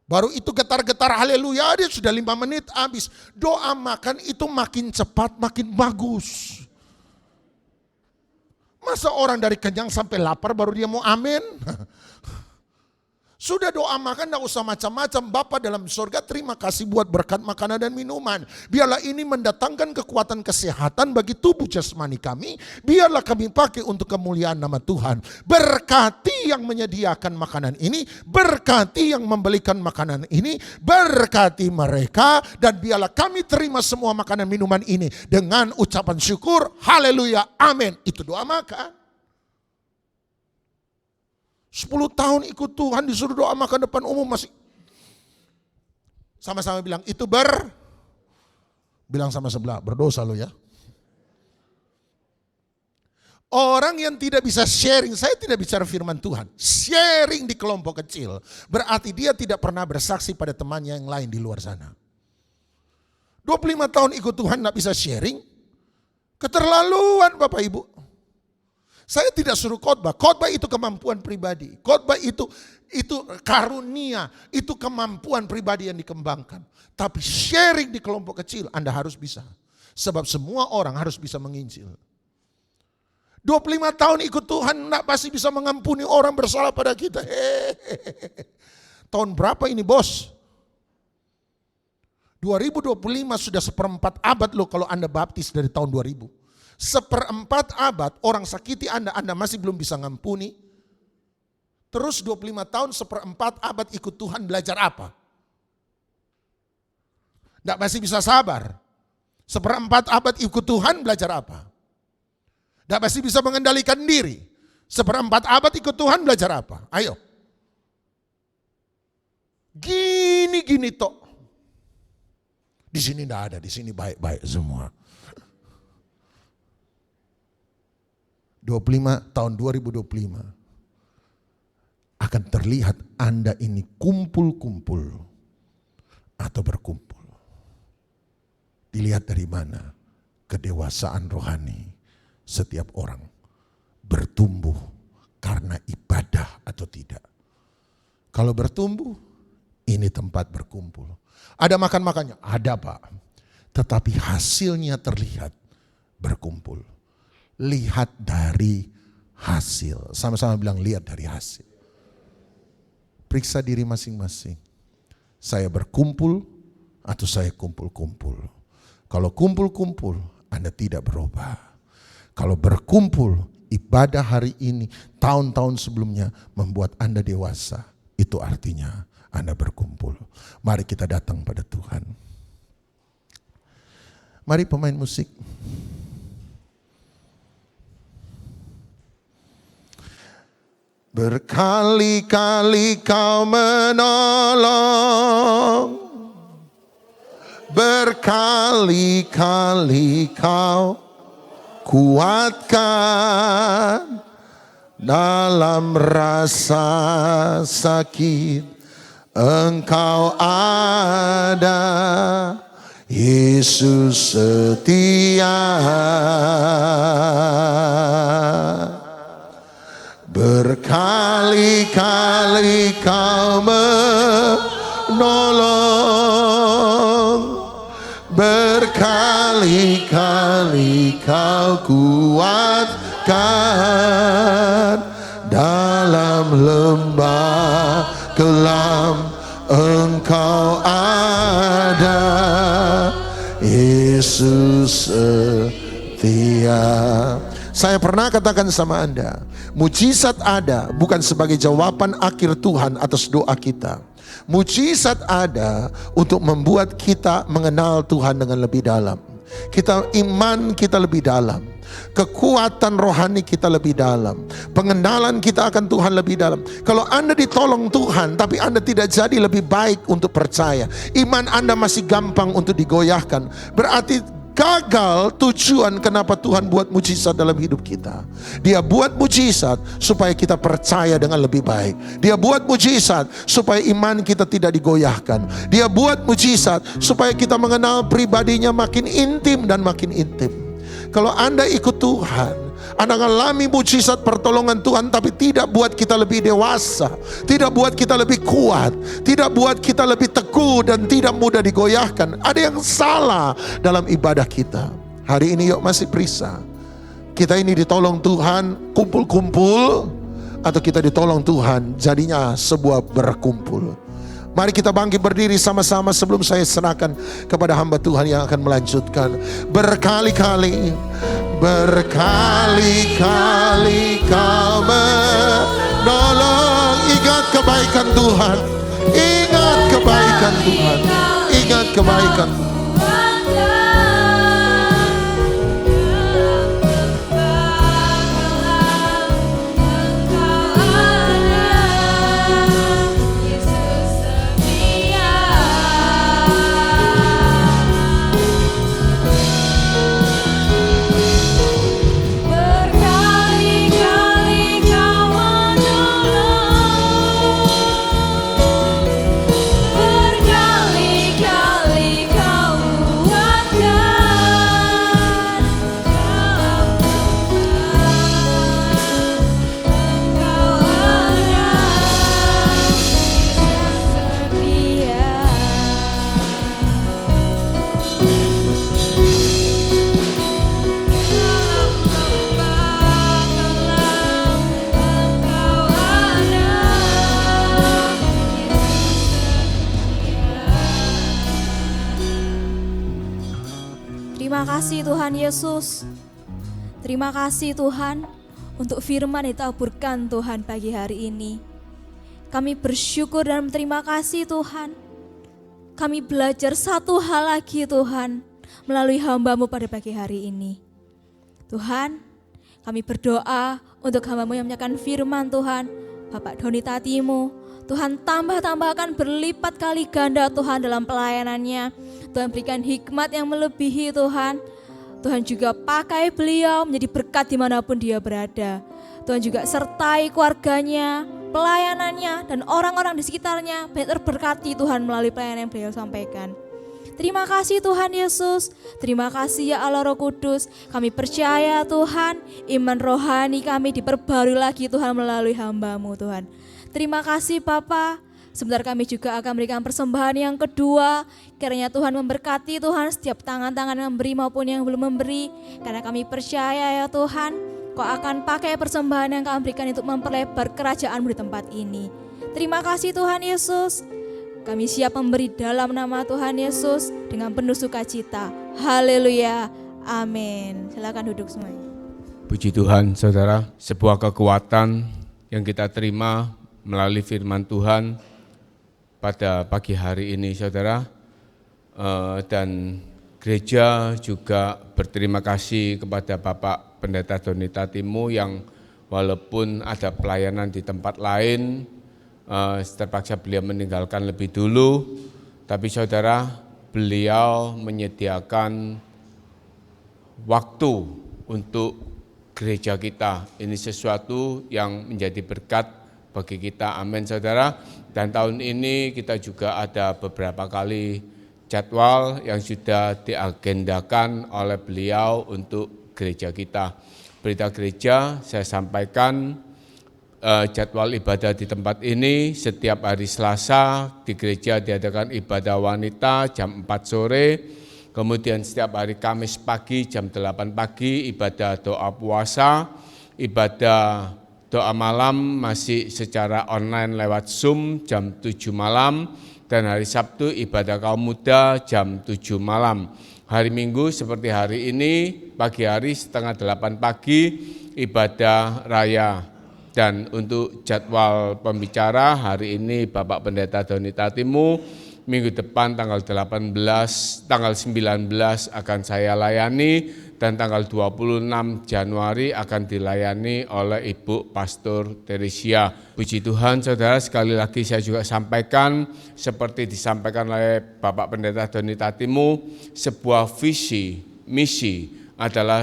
Baru itu getar-getar haleluya, dia sudah 5 menit habis. Doa makan itu makin cepat makin bagus. Masa orang dari kenyang sampai lapar baru dia mau amin? Sudah doa makan tidak usah macam-macam. Bapa dalam surga terima kasih buat berkat makanan dan minuman. Biarlah ini mendatangkan kekuatan kesehatan bagi tubuh jasmani kami. Biarlah kami pakai untuk kemuliaan nama Tuhan. Berkati yang menyediakan makanan ini. Berkati yang membelikan makanan ini. Berkati mereka. Dan biarlah kami terima semua makanan minuman ini dengan ucapan syukur. Haleluya, amin. Itu doa makan. 10 tahun ikut Tuhan disuruh doa makan depan umum masih. Sama-sama bilang itu bilang sama sebelah, berdosa lo ya. Orang yang tidak bisa sharing, saya tidak bicara firman Tuhan. Sharing di kelompok kecil, berarti dia tidak pernah bersaksi pada temannya yang lain di luar sana. 25 tahun ikut Tuhan tidak bisa sharing, keterlaluan Bapak Ibu. Saya tidak suruh khotbah. Khotbah itu kemampuan pribadi. Khotbah itu karunia, itu kemampuan pribadi yang dikembangkan. Tapi sharing di kelompok kecil Anda harus bisa. Sebab semua orang harus bisa menginjil. 25 tahun ikut Tuhan enggak pasti bisa mengampuni orang bersalah pada kita. Tahun berapa ini bos? 2025 sudah 1/4 abad loh kalau Anda baptis dari tahun 2000. 1/4 abad orang sakiti Anda masih belum bisa ngampuni. Terus 25 tahun 1/4 abad ikut Tuhan belajar apa? Tidak masih bisa sabar. 1/4 abad ikut Tuhan belajar apa? Tidak masih bisa mengendalikan diri. 1/4 abad ikut Tuhan belajar apa? Ayo. Gini tok. Di sini tidak ada, di sini baik-baik semua. 2025 akan terlihat Anda ini kumpul-kumpul atau berkumpul. Dilihat dari mana kedewasaan rohani setiap orang bertumbuh karena ibadah atau tidak. Kalau bertumbuh, ini tempat berkumpul. Ada makan-makannya? Ada Pak. Tetapi hasilnya terlihat berkumpul. Lihat dari hasil. Sama-sama bilang lihat dari hasil. Periksa diri masing-masing. Saya berkumpul atau saya kumpul-kumpul. Kalau kumpul-kumpul Anda tidak berubah. Kalau berkumpul ibadah hari ini tahun-tahun sebelumnya membuat Anda dewasa. Itu artinya Anda berkumpul. Mari kita datang pada Tuhan. Mari pemain musik. Berkali-kali kau menolong, berkali-kali kau kuatkan dalam rasa sakit. Engkau ada, Yesus setia. Berkali-kali kau menolong, berkali-kali kau kuatkan dalam lembah kelam. Engkau ada, Yesus setia. Saya pernah katakan sama Anda, mujizat ada bukan sebagai jawaban akhir Tuhan atas doa kita. Mujizat ada untuk membuat kita mengenal Tuhan dengan lebih dalam. Iman kita lebih dalam. Kekuatan rohani kita lebih dalam. Pengenalan kita akan Tuhan lebih dalam. Kalau Anda ditolong Tuhan tapi Anda tidak jadi lebih baik untuk percaya, iman Anda masih gampang untuk digoyahkan, berarti gagal tujuan kenapa Tuhan buat mujizat dalam hidup kita. Dia buat mujizat supaya kita percaya dengan lebih baik. Dia buat mujizat supaya iman kita tidak digoyahkan. Dia buat mujizat supaya kita mengenal pribadinya makin intim dan makin intim. Kalau Anda ikut Tuhan, Anda alami mujizat pertolongan Tuhan, tapi tidak buat kita lebih dewasa, tidak buat kita lebih kuat, tidak buat kita lebih teguh dan tidak mudah digoyahkan. Ada yang salah dalam ibadah kita. Hari ini yuk masih periksa, kita ini ditolong Tuhan kumpul-kumpul, atau kita ditolong Tuhan jadinya sebuah berkumpul. Mari kita bangkit berdiri sama-sama sebelum saya serahkan kepada hamba Tuhan yang akan melanjutkan. Berkali-kali kau menolong. Ingat kebaikan Tuhan, ingat kebaikan Tuhan, ingat kebaikan Tuhan. Terima kasih Tuhan Yesus. Terima kasih Tuhan untuk firman yang ditaburkan Tuhan pagi hari ini. Kami bersyukur dan berterima kasih Tuhan. Kami belajar satu hal lagi Tuhan melalui hamba-Mu pada pagi hari ini. Tuhan, kami berdoa untuk hamba-Mu yang menyampaikan firman Tuhan, Bapak Doni Tatimu. Tuhan tambahkan berlipat kali ganda Tuhan dalam pelayanannya. Tuhan berikan hikmat yang melebihi Tuhan. Tuhan juga pakai beliau menjadi berkat dimanapun dia berada. Tuhan juga sertai keluarganya, pelayanannya, dan orang-orang di sekitarnya banyak terberkati Tuhan melalui pelayanan yang beliau sampaikan. Terima kasih Tuhan Yesus, terima kasih ya Allah Roh Kudus. Kami percaya Tuhan, iman rohani kami diperbarui lagi Tuhan melalui hamba-Mu Tuhan. Terima kasih Bapa. Sebentar kami juga akan memberikan persembahan yang kedua. Kiranya Tuhan memberkati Tuhan setiap tangan-tangan yang memberi maupun yang belum memberi. Karena kami percaya ya Tuhan, Kau akan pakai persembahan yang Kau berikan untuk memperlebar kerajaan-Mu di tempat ini. Terima kasih Tuhan Yesus. Kami siap memberi dalam nama Tuhan Yesus dengan penuh sukacita. Haleluya. Amin. Silakan duduk semuanya. Puji Tuhan saudara, sebuah kekuatan yang kita terima melalui firman Tuhan pada pagi hari ini saudara, dan gereja juga berterima kasih kepada Bapak Pendeta Doni Tatimu yang walaupun ada pelayanan di tempat lain, terpaksa beliau meninggalkan lebih dulu, tapi saudara, beliau menyediakan waktu untuk gereja kita. Ini sesuatu yang menjadi berkat bagi kita, amin saudara. Dan tahun ini kita juga ada beberapa kali jadwal yang sudah diagendakan oleh beliau untuk gereja kita. Berita gereja saya sampaikan, jadwal ibadah di tempat ini setiap hari Selasa di gereja diadakan ibadah wanita jam 4 sore, kemudian setiap hari Kamis pagi jam 8 pagi ibadah doa puasa, ibadah Doa malam masih secara online lewat Zoom jam 7 malam, dan hari Sabtu ibadah kaum muda jam 7 malam. Hari Minggu seperti hari ini, pagi hari setengah 8 pagi, ibadah raya. Dan untuk jadwal pembicara hari ini Bapak Pendeta Doni Tatimu, minggu depan tanggal 19 akan saya layani, dan tanggal 26 Januari akan dilayani oleh Ibu Pastor Teresia. Puji Tuhan, saudara, sekali lagi saya juga sampaikan, seperti disampaikan oleh Bapak Pendeta Doni Tatimu, sebuah visi, misi adalah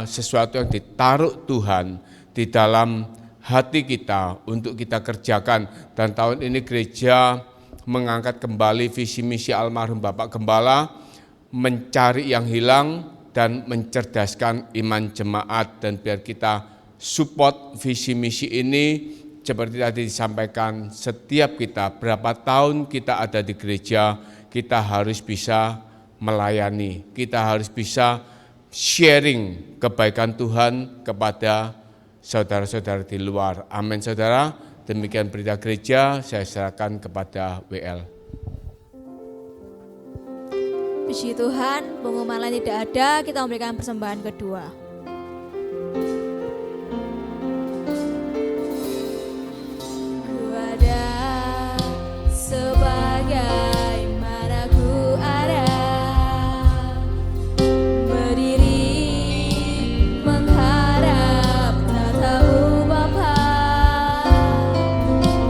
sesuatu yang ditaruh Tuhan di dalam hati kita untuk kita kerjakan. Dan tahun ini gereja mengangkat kembali visi misi almarhum Bapak Gembala, mencari yang hilang dan mencerdaskan iman jemaat. Dan biar kita support visi misi ini, seperti tadi disampaikan, setiap kita berapa tahun kita ada di gereja, kita harus bisa melayani, kita harus bisa sharing kebaikan Tuhan kepada saudara-saudara di luar. Amin, saudara. Demikian berita gereja, saya serahkan kepada WL. Puji Tuhan, pengumuman lain tidak ada, kita memberikan persembahan kedua. Ku ada sebagaimana ku ada, berdiri mengharap tatamu Bapa,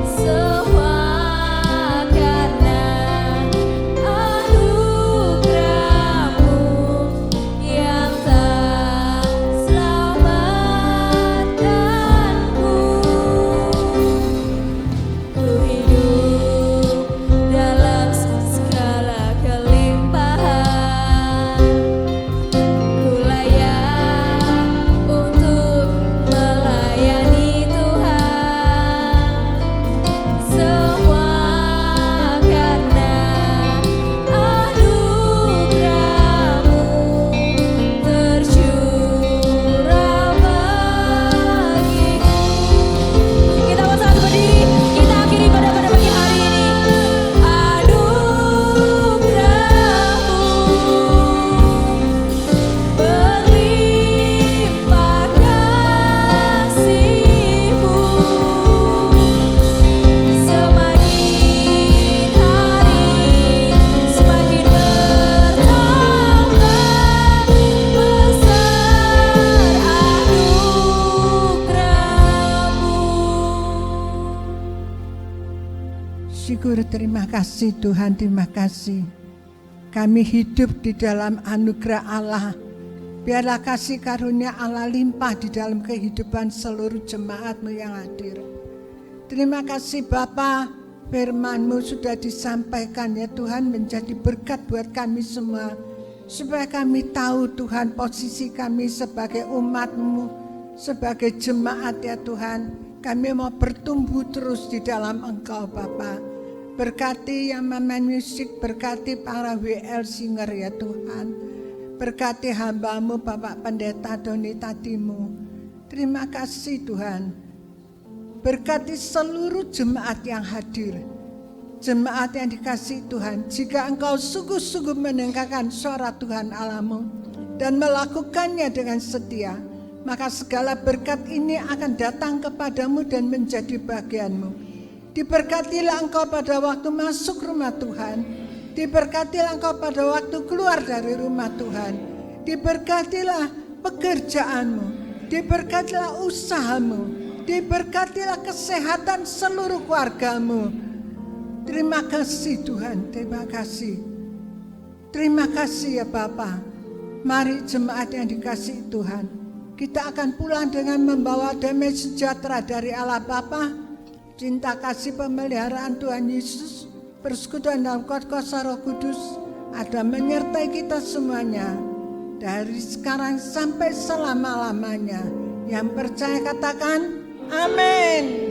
semua karena yang tak selamatkanku. Ku hidup dalam segala kelimpahan, ku layak untuk melayani Tuhan. Semua karena anugerah-Mu tercurah bagiku. Kita bersatu berdiri, kita akhiri pada pagi hari ini. Anugerah-Mu berlimpah kasih-Mu, semakin hari semakin bertambah besar anugerah-Mu. Syukur, terima kasih Tuhan, terima kasih. Kami hidup di dalam anugerah Allah. Biarlah kasih karunia Allah limpah di dalam kehidupan seluruh jemaat-Mu yang hadir. Terima kasih Bapa, firman-Mu sudah disampaikan ya Tuhan, menjadi berkat buat kami semua. Supaya kami tahu Tuhan posisi kami sebagai umat-Mu, sebagai jemaat ya Tuhan. Kami mau bertumbuh terus di dalam Engkau Bapa. Berkati yang memain musik, berkati para WL singer ya Tuhan. Berkati hamba-Mu Bapak Pendeta Doni Tatimu. Terima kasih Tuhan. Berkati seluruh jemaat yang hadir. Jemaat yang dikasihi Tuhan, jika engkau sungguh-sungguh mendengarkan suara Tuhan Allah-Mu dan melakukannya dengan setia, maka segala berkat ini akan datang kepadamu dan menjadi bagianmu. Diberkatilah engkau pada waktu masuk rumah Tuhan. Diberkatilah engkau pada waktu keluar dari rumah Tuhan. Diberkatilah pekerjaanmu. Diberkatilah usahamu. Diberkatilah kesehatan seluruh keluargamu. Terima kasih Tuhan, terima kasih. Terima kasih ya Bapa. Mari jemaat yang dikasihi Tuhan, kita akan pulang dengan membawa damai sejahtera dari Allah Bapa, cinta kasih pemeliharaan Tuhan Yesus, persekutuan dalam kuasa Roh Kudus ada menyertai kita semuanya dari sekarang sampai selama-lamanya. Yang percaya katakan amin.